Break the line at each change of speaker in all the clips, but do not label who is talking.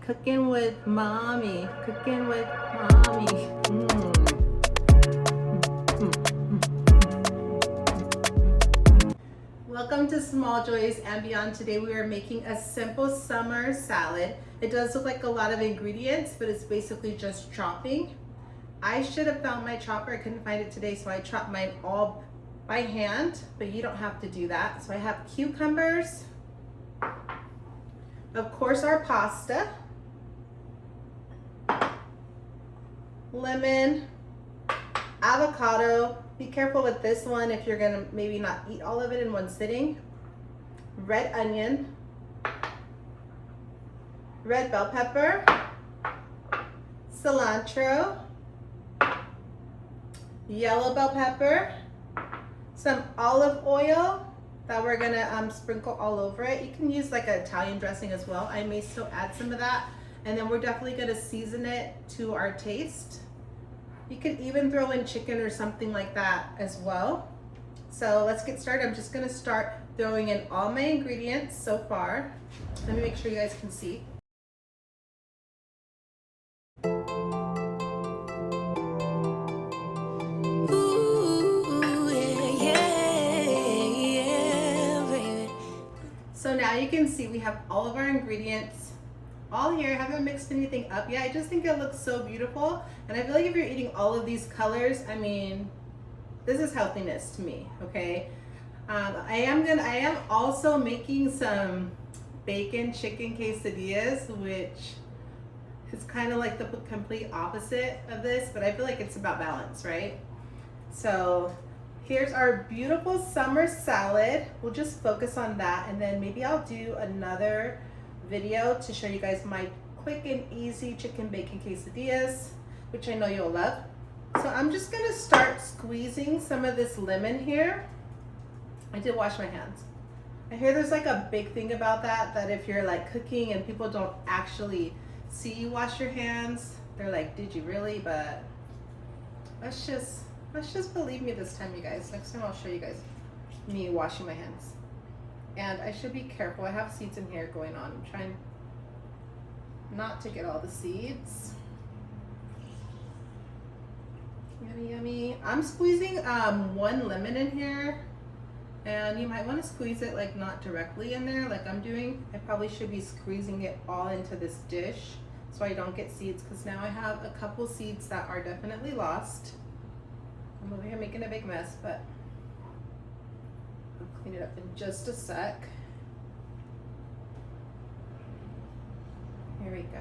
cooking with mommy, cooking with mommy. Welcome to Small Joys and Beyond. Today we are making a simple summer salad. It does look like a lot of ingredients, but it's basically just chopping. I should have found my chopper. I couldn't find it today, so I chopped mine all by hand, but you don't have to do that. So I have cucumbers, of course our pasta, lemon, avocado. Be careful with this one if you're gonna maybe not eat all of it in one sitting. Red onion, red bell pepper, cilantro, yellow bell pepper, some olive oil that we're gonna sprinkle all over it. You can use like an Italian dressing as well. I may still add some of that. And then we're definitely gonna season it to our taste. You could even throw in chicken or something like that as well. So let's get started. I'm just gonna start throwing in all my ingredients so far. Let me make sure you guys can see. So now you can see we have all of our ingredients all here. I haven't mixed anything up yet. I just think it looks so beautiful. And I feel like if you're eating all of these colors, I mean, this is healthiness to me, okay? I am also making some bacon chicken quesadillas, which is kind of like the complete opposite of this, but I feel like it's about balance, right? So here's our beautiful summer salad. We'll just focus on that, and then maybe I'll do another video to show you guys my quick and easy chicken bacon quesadillas, which I know you'll love. So I'm just gonna start squeezing some of this lemon here. I did wash my hands. I hear there's like a big thing about that if you're like cooking and people don't actually see you wash your hands, they're like, did you really? But let's just believe me this time, you guys. Next time I'll show you guys me washing my hands. And I should be careful. I have seeds in here going on. I'm trying not to get all the seeds. Yummy, yummy. I'm squeezing one lemon in here, and you might want to squeeze it like not directly in there like I'm doing. I probably should be squeezing it all into this dish so I don't get seeds, because now I have a couple seeds that are definitely lost. I'm over here making a big mess, but I'll clean it up in just a sec. Here we go.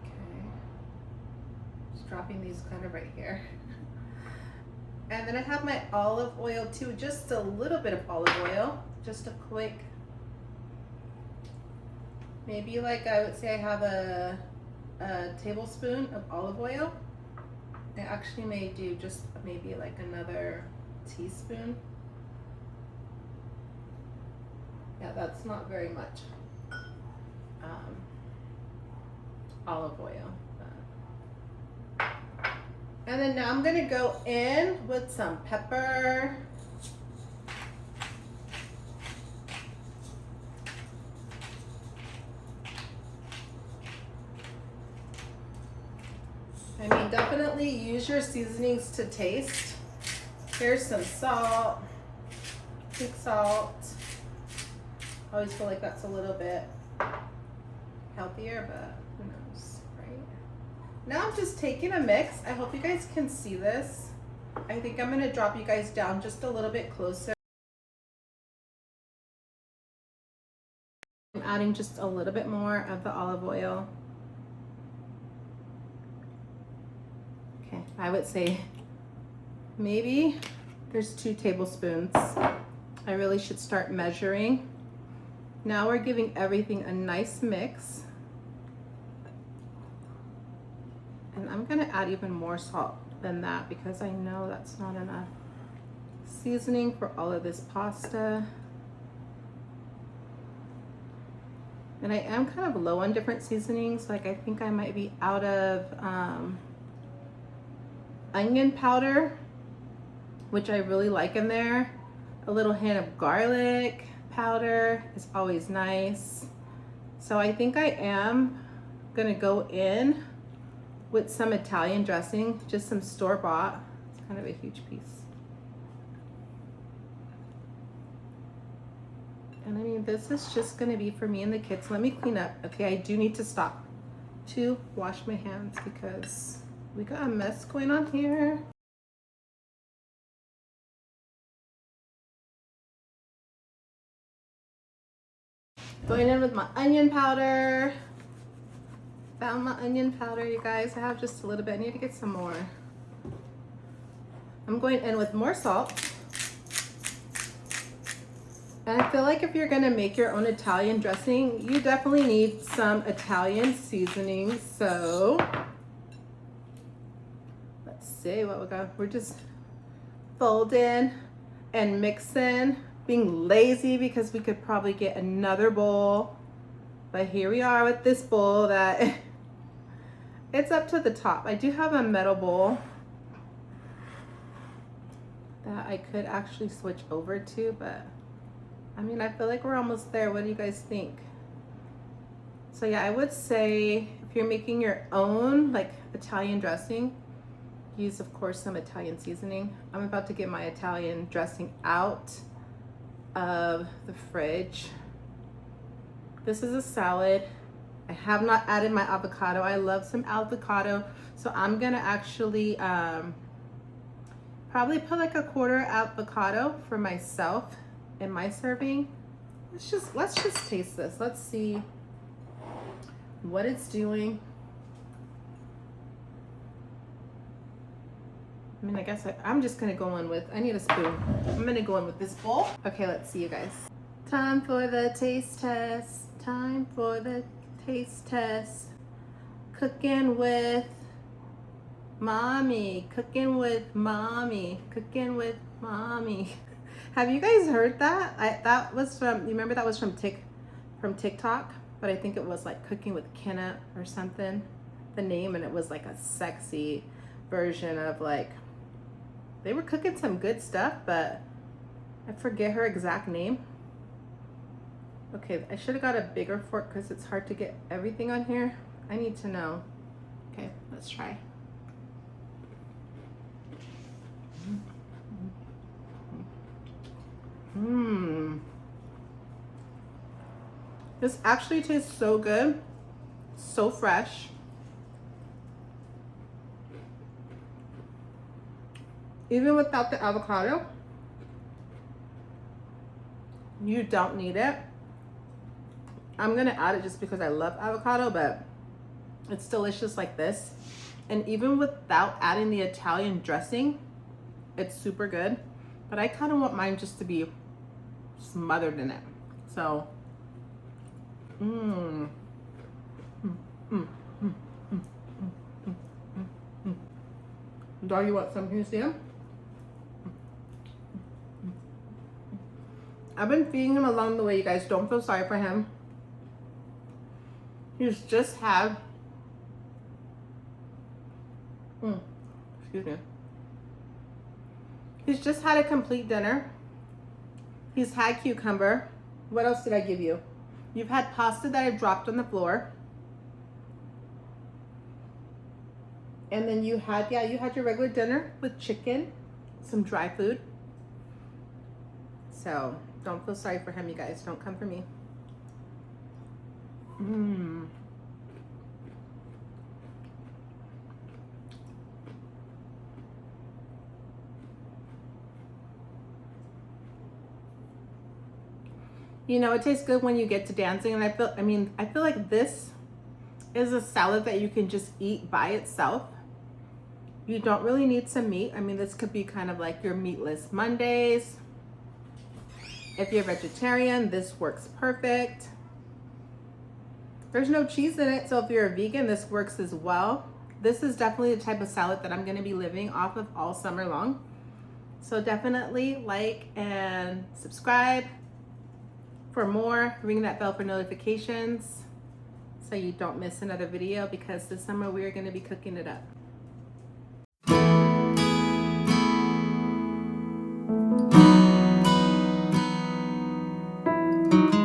Okay. Just dropping these kind of right here. And then I have my olive oil too, just a little bit of olive oil, just a quick, maybe like I would say I have a tablespoon of olive oil. I actually may do just maybe like another teaspoon. Yeah, that's not very much olive oil. And then now I'm gonna go in with some pepper. I mean, definitely use your seasonings to taste. Here's some salt, pink salt. I always feel like that's a little bit healthier, but who knows, right? Now I'm just taking a mix. I hope you guys can see this. I think I'm gonna drop you guys down just a little bit closer. I'm adding just a little bit more of the olive oil. Okay, I would say maybe there's 2 tablespoons. I really should start measuring. Now we're giving everything a nice mix. And I'm gonna add even more salt than that because I know that's not enough seasoning for all of this pasta. And I am kind of low on different seasonings. Like I think I might be out of onion powder, which I really like in there. A little hint of garlic powder is always nice. So I think I am gonna go in with some Italian dressing, just some store-bought. It's kind of a huge piece. And I mean, this is just gonna be for me and the kids. Let me clean up. Okay, I do need to stop to wash my hands because we got a mess going on here. Going in with my onion powder. Found my onion powder, you guys. I have just a little bit. I need to get some more. I'm going in with more salt. And I feel like if you're gonna make your own Italian dressing, you definitely need some Italian seasoning. So let's see what we got. We're just folding and mixing, being lazy because we could probably get another bowl. But here we are with this bowl that it's up to the top. I do have a metal bowl that I could actually switch over to, but I mean, I feel like we're almost there. What do you guys think? So yeah, I would say if you're making your own like Italian dressing, use of course some Italian seasoning. I'm about to get my Italian dressing out of the fridge. This is a salad. I have not added my avocado. I love some avocado. So I'm gonna actually probably put like a quarter avocado for myself in my serving. Let's just taste this. Let's see what it's doing. I mean, I guess I'm just gonna go in with, I need a spoon. I'm gonna go in with this bowl. Okay, let's see you guys. Time for the taste test. Time for the taste test. Cooking with mommy. Cooking with mommy. Cooking with mommy. Have you guys heard that? That was from, you remember that was from TikTok, but I think it was like Cooking with Kenna or something, the name, and it was like a sexy version of like, they were cooking some good stuff, but I forget her exact name. Okay, I should have got a bigger fork because it's hard to get everything on here. I need to know. Okay, let's try. This actually tastes so good, so fresh. Even without the avocado, you don't need it. I'm gonna add it just because I love avocado, but it's delicious like this. And even without adding the Italian dressing, it's super good. But I kind of want mine just to be smothered in it. So, Dog, you want some? Can you see him? I've been feeding him along the way, you guys. Don't feel sorry for him. He's just had, excuse me. He's just had a complete dinner. He's had cucumber. What else did I give you? You've had pasta that I dropped on the floor. And then you had, yeah, you had your regular dinner with chicken, some dry food. So don't feel sorry for him, you guys. Don't come for me. You know, it tastes good when you get to dancing, and I feel like this is a salad that you can just eat by itself. You don't really need some meat. I mean, this could be kind of like your meatless Mondays. If you're vegetarian, this works perfect. There's no cheese in it, so if you're a vegan, this works as well. This is definitely the type of salad that I'm gonna be living off of all summer long. So definitely like and subscribe for more. Ring that bell for notifications so you don't miss another video, because this summer we are gonna be cooking it up. Bye.